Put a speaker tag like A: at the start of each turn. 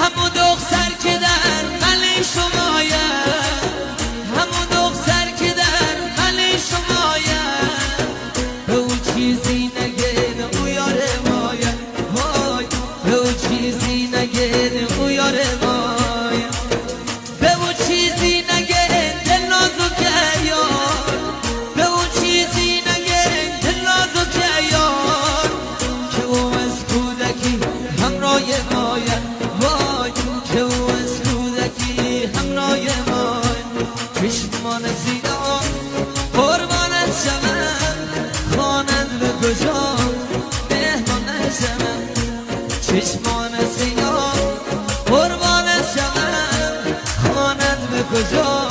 A: همون دختر که در قلب شمایه، همون دختر که در قلب شمایه، به اون چیزی نگه او یار مایه، وای به اون چیزی نگه او یار مایه، به اون چیزی نگه دل نازکه یار، به اون چیزی نگه دل نازکه یار، که او از کودکی همراه مایه، وای که او از کودکی همراه مایه. چشمان سیاه قربانت شوم، خانت به کجا مهمان شوم، چشمان سیاه قربانت شوم، خانت به کجا